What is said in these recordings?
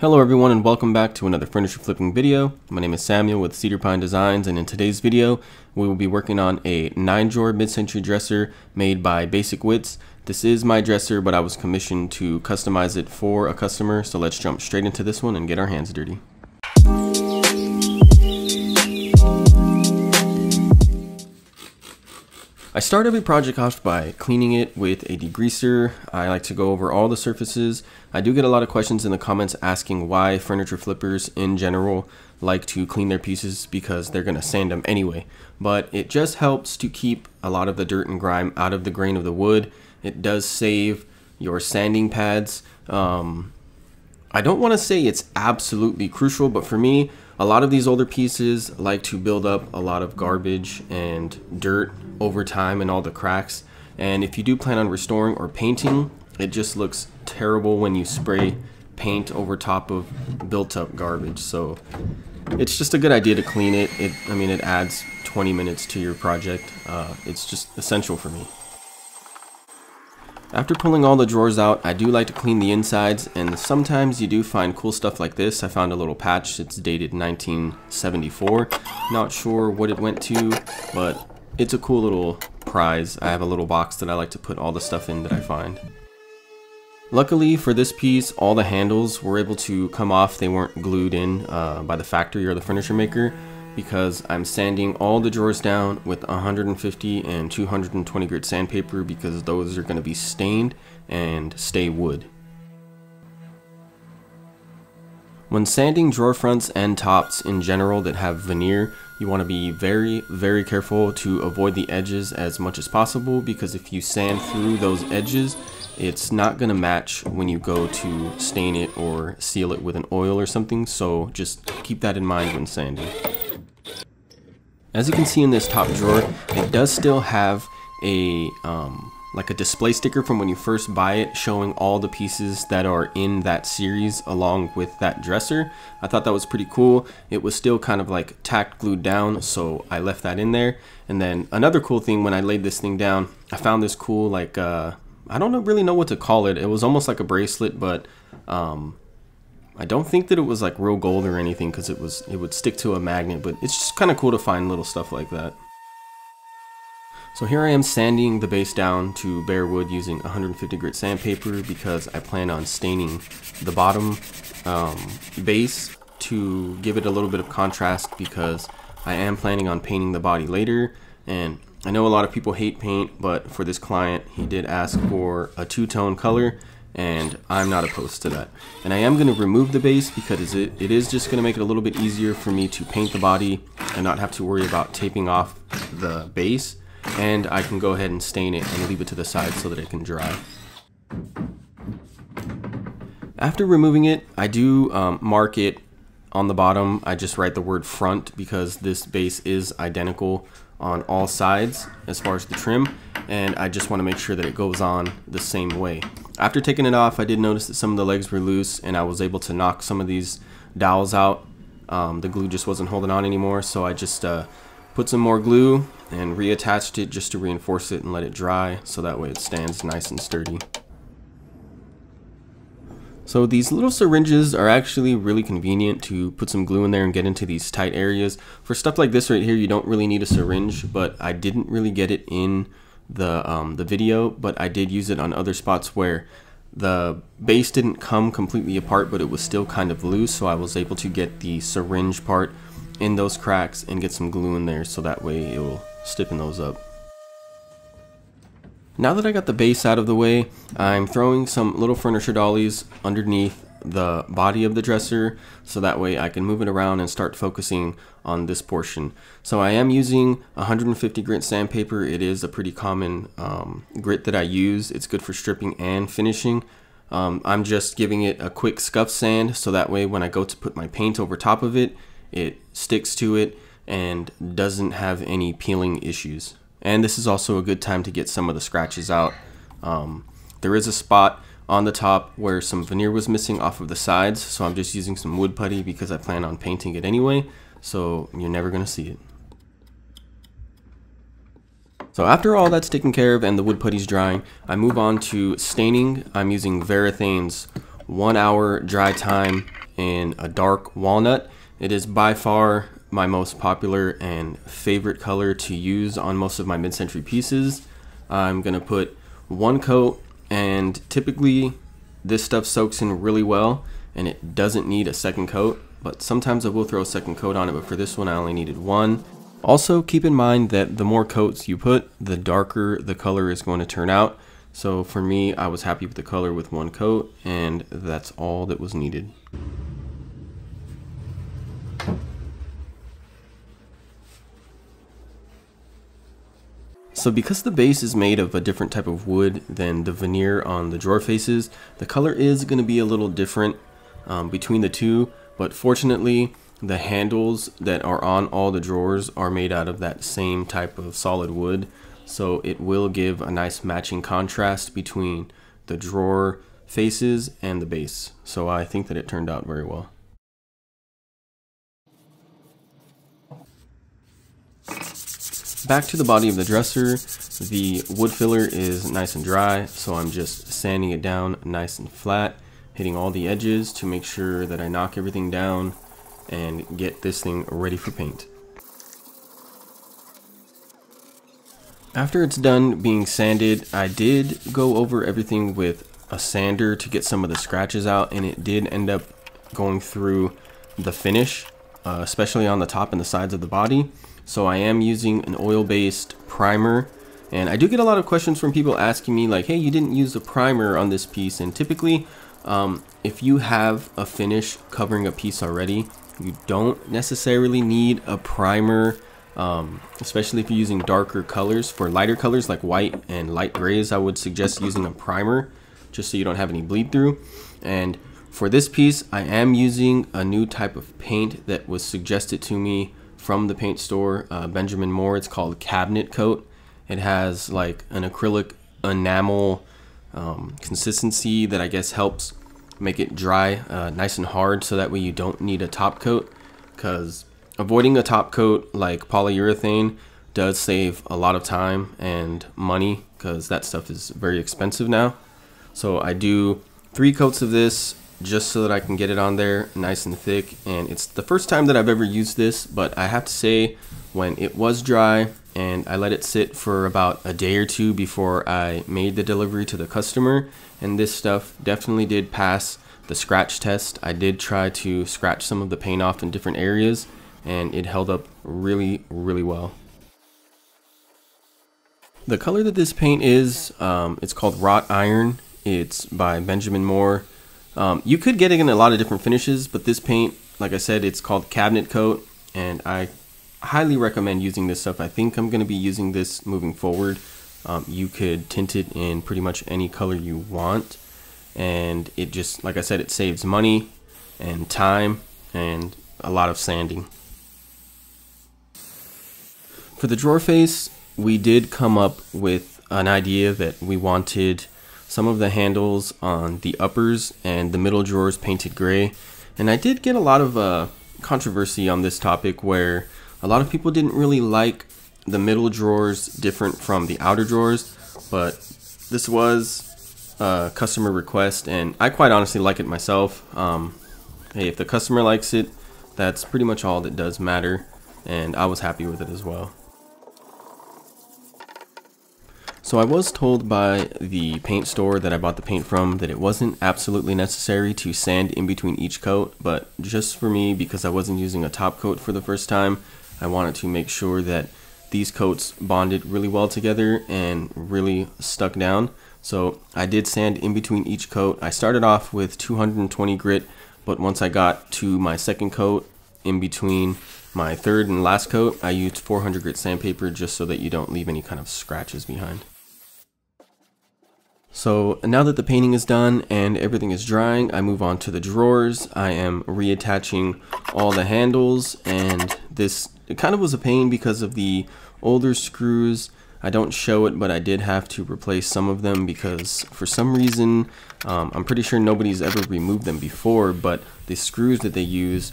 Hello everyone and welcome back to another furniture flipping video. My name is Samuel with Cedar Pine Designs, and in today's video we will be working on a 9-drawer mid-century dresser made by Witz. This is my dresser, but I was commissioned to customize it for a customer, so let's jump straight into this one and get our hands dirty. I start every project off by cleaning it with a degreaser. I like to go over all the surfaces. I do get a lot of questions in the comments asking why furniture flippers in general like to clean their pieces, because they're going to sand them anyway. But it just helps to keep a lot of the dirt and grime out of the grain of the wood. It does save your sanding pads. I don't want to say it's absolutely crucial, but for me, a lot of these older pieces like to build up a lot of garbage and dirt over time and all the cracks. And if you do plan on restoring or painting, it just looks terrible when you spray paint over top of built up garbage. So it's just a good idea to clean it. I mean, it adds 20 minutes to your project. It's just essential for me. After pulling all the drawers out, I do like to clean the insides, and sometimes you do find cool stuff like this. I found a little patch. It's dated 1974. Not sure what it went to, but it's a cool little prize. I have a little box that I like to put all the stuff in that I find. Luckily for this piece, all the handles were able to come off. They weren't glued in by the factory or the furniture maker, because I'm sanding all the drawers down with 150 and 220 grit sandpaper, because those are going to be stained and stay wood. When sanding drawer fronts and tops in general that have veneer, you want to be very careful to avoid the edges as much as possible, because if you sand through those edges, it's not going to match when you go to stain it or seal it with an oil or something. So just keep that in mind when sanding. As you can see in this top drawer, it does still have a like a display sticker from when you first buy it, showing all the pieces that are in that series along with that dresser. I thought that was pretty cool. It was still kind of like tacked glued down, so I left that in there. And then another cool thing, when I laid this thing down, I found this cool, like I don't really know what to call it. It was almost like a bracelet, but I don't think that it was like real gold or anything, because it would stick to a magnet, but it's just kind of cool to find little stuff like that. So here I am sanding the base down to bare wood using 150 grit sandpaper, because I plan on staining the bottom base to give it a little bit of contrast, because I am planning on painting the body later. And I know a lot of people hate paint, but for this client, he did ask for a two-tone color, and I'm not opposed to that. And I am going to remove the base, because it is just going to make it a little bit easier for me to paint the body and not have to worry about taping off the base. And I can go ahead and stain it and leave it to the side so that it can dry. After removing it, I do mark it on the bottom. I just write the word front, because this base is identical on all sides as far as the trim, and I just want to make sure that it goes on the same way. After taking it off, I did notice that some of the legs were loose, and I was able to knock some of these dowels out. The glue just wasn't holding on anymore, so I just put some more glue and reattached it just to reinforce it and let it dry, so that way it stands nice and sturdy. So these little syringes are actually really convenient to put some glue in there and get into these tight areas. For stuff like this right here, you don't really need a syringe, but I didn't really get it in the video, but I did use it on other spots where the base didn't come completely apart, but it was still kind of loose, so I was able to get the syringe part in those cracks and get some glue in there, so that way it will stiffen those up. Now that I got the base out of the way, I'm throwing some little furniture dollies underneath the body of the dresser, so that way I can move it around and start focusing on this portion. So I am using 150 grit sandpaper. It is a pretty common grit that I use. It's good for stripping and finishing. I'm just giving it a quick scuff sand, so that way when I go to put my paint over top of it, it sticks to it and doesn't have any peeling issues. And this is also a good time to get some of the scratches out. There is a spot on the top where some veneer was missing off of the sides, so I'm just using some wood putty, because I plan on painting it anyway, so you're never going to see it. So after all that's taken care of and the wood putty's drying, I move on to staining. I'm using Verathane's 1 hour dry time in a dark walnut. It is by far my most popular and favorite color to use on most of my mid-century pieces. I'm gonna put one coat, and typically this stuff soaks in really well and it doesn't need a second coat, but sometimes I will throw a second coat on it, but for this one I only needed one. Also, keep in mind that the more coats you put, the darker the color is going to turn out. So for me, I was happy with the color with one coat, and that's all that was needed. So because the base is made of a different type of wood than the veneer on the drawer faces, the color is going to be a little different between the two, but fortunately the handles that are on all the drawers are made out of that same type of solid wood, so it will give a nice matching contrast between the drawer faces and the base. So I think that it turned out very well. Back to the body of the dresser, the wood filler is nice and dry, so I'm just sanding it down nice and flat, hitting all the edges to make sure that I knock everything down and get this thing ready for paint. After it's done being sanded, I did go over everything with a sander to get some of the scratches out, and it did end up going through the finish, especially on the top and the sides of the body. So I am using an oil-based primer, and I do get a lot of questions from people asking me like, hey, you didn't use a primer on this piece. And typically if you have a finish covering a piece already, you don't necessarily need a primer, especially if you're using darker colors. For lighter colors like white and light grays, I would suggest using a primer just so you don't have any bleed through. And for this piece, I am using a new type of paint that was suggested to me from the paint store, Benjamin Moore. It's called Cabinet Coat. It has like an acrylic enamel consistency that I guess helps make it dry nice and hard, so that way you don't need a top coat, because avoiding a top coat like polyurethane does save a lot of time and money, because that stuff is very expensive now. So I do 3 coats of this just so that I can get it on there nice and thick. And it's the first time that I've ever used this, but I have to say, when it was dry and I let it sit for about a day or two before I made the delivery to the customer, and this stuff definitely did pass the scratch test. I did try to scratch some of the paint off in different areas, and it held up really, really well. The color that this paint is, it's called wrought iron. It's by Benjamin Moore. You could get it in a lot of different finishes, but this paint, like I said, it's called Cabinet Coat, and I highly recommend using this stuff. I think I'm going to be using this moving forward. You could tint it in pretty much any color you want, and it just, like I said, it saves money and time and a lot of sanding. For the drawer face, we did come up with an idea that we wanted some of the handles on the uppers and the middle drawers painted gray, and I did get a lot of controversy on this topic, where a lot of people didn't really like the middle drawers different from the outer drawers, but this was a customer request, and I quite honestly like it myself. Hey, if the customer likes it, that's pretty much all that does matter, and I was happy with it as well. So I was told by the paint store that I bought the paint from that it wasn't absolutely necessary to sand in between each coat, but just for me, because I wasn't using a top coat for the first time, I wanted to make sure that these coats bonded really well together and really stuck down. So I did sand in between each coat. I started off with 220 grit, but once I got to my second coat, in between my third and last coat, I used 400 grit sandpaper just so that you don't leave any kind of scratches behind. So now that the painting is done and everything is drying, I move on to the drawers. I am reattaching all the handles, and it kind of was a pain because of the older screws. I don't show it, but I did have to replace some of them because for some reason, I'm pretty sure nobody's ever removed them before, but the screws that they use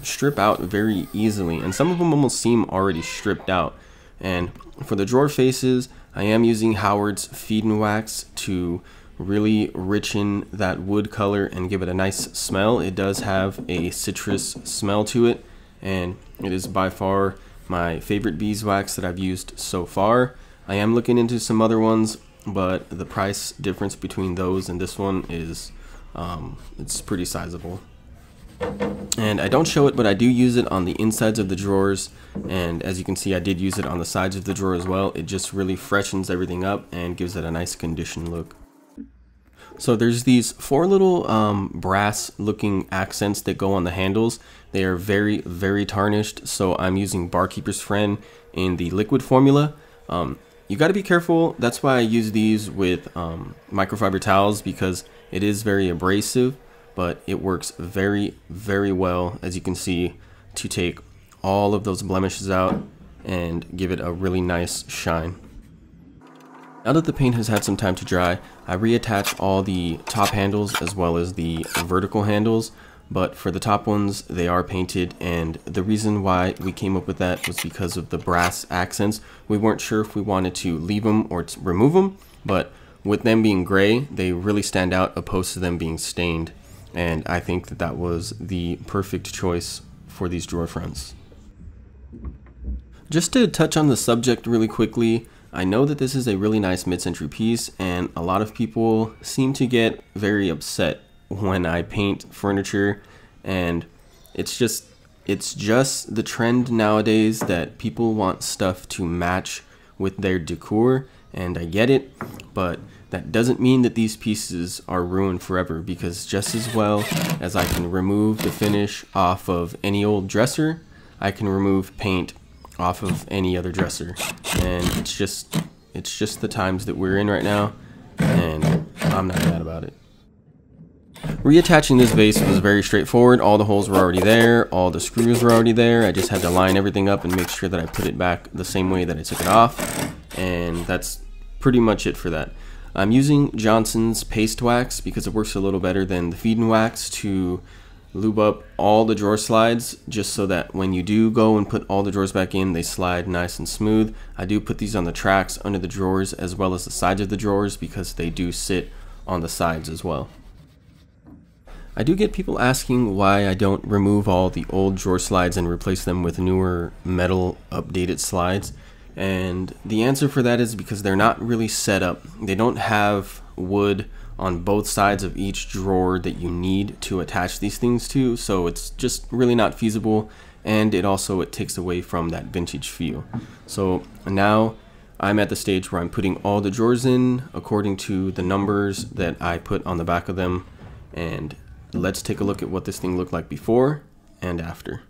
strip out very easily, and some of them almost seem already stripped out. And for the drawer faces, I am using Howard's Feed and Wax to really richen that wood color and give it a nice smell. It does have a citrus smell to it, and it is by far my favorite beeswax that I've used so far. I am looking into some other ones, but the price difference between those and this one is it's pretty sizable. And I don't show it, but I do use it on the insides of the drawers, and as you can see, I did use it on the sides of the drawer as well. It just really freshens everything up and gives it a nice conditioned look. So there's these 4 little brass looking accents that go on the handles. They are very, very tarnished, so I'm using Barkeeper's Friend in the liquid formula. You got to be careful. That's why I use these with microfiber towels, because it is very abrasive, but it works very, very well, as you can see, to take all of those blemishes out and give it a really nice shine. Now that the paint has had some time to dry, I reattach all the top handles as well as the vertical handles, but for the top ones, they are painted, and the reason why we came up with that was because of the brass accents. We weren't sure if we wanted to leave them or to remove them, but with them being gray, they really stand out opposed to them being stained. And I think that that was the perfect choice for these drawer fronts. Just to touch on the subject really quickly, I know that this is a really nice mid-century piece, and a lot of people seem to get very upset when I paint furniture, and it's just the trend nowadays that people want stuff to match with their decor, and I get it, but that doesn't mean that these pieces are ruined forever, because just as well as I can remove the finish off of any old dresser, I can remove paint off of any other dresser. And it's just the times that we're in right now, and I'm not mad about it. Reattaching this vase was very straightforward. All the holes were already there, all the screws were already there. I just had to line everything up and make sure that I put it back the same way that I took it off, and that's pretty much it for that. I'm using Johnson's paste wax because it works a little better than the feed and wax to lube up all the drawer slides, just so that when you do go and put all the drawers back in, they slide nice and smooth. I do put these on the tracks under the drawers as well as the sides of the drawers, because they do sit on the sides as well. I do get people asking why I don't remove all the old drawer slides and replace them with newer metal updated slides. And the answer for that is because they're not really set up. They don't have wood on both sides of each drawer that you need to attach these things to, so it's just really not feasible, and it takes away from that vintage feel. So now I'm at the stage where I'm putting all the drawers in according to the numbers that I put on the back of them, and let's take a look at what this thing looked like before and after.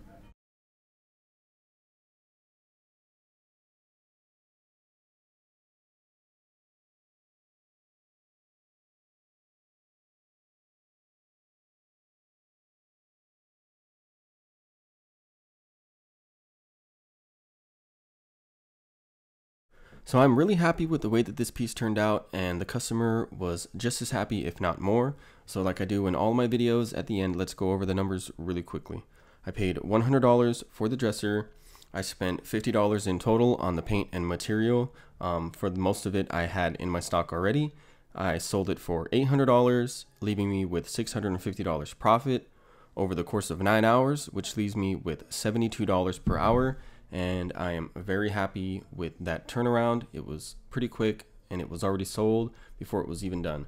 So I'm really happy with the way that this piece turned out, and the customer was just as happy, if not more. So like I do in all my videos, at the end, let's go over the numbers really quickly. I paid $100 for the dresser. I spent $50 in total on the paint and material. For most of it I had in my stock already. I sold it for $800, leaving me with $650 profit over the course of 9 hours, which leaves me with $72 per hour. And I am very happy with that turnaround. It was pretty quick, and it was already sold before it was even done.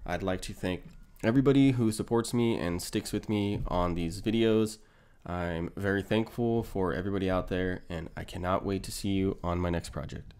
I'd like to thank everybody who supports me and sticks with me on these videos. I'm very thankful for everybody out there, and I cannot wait to see you on my next project.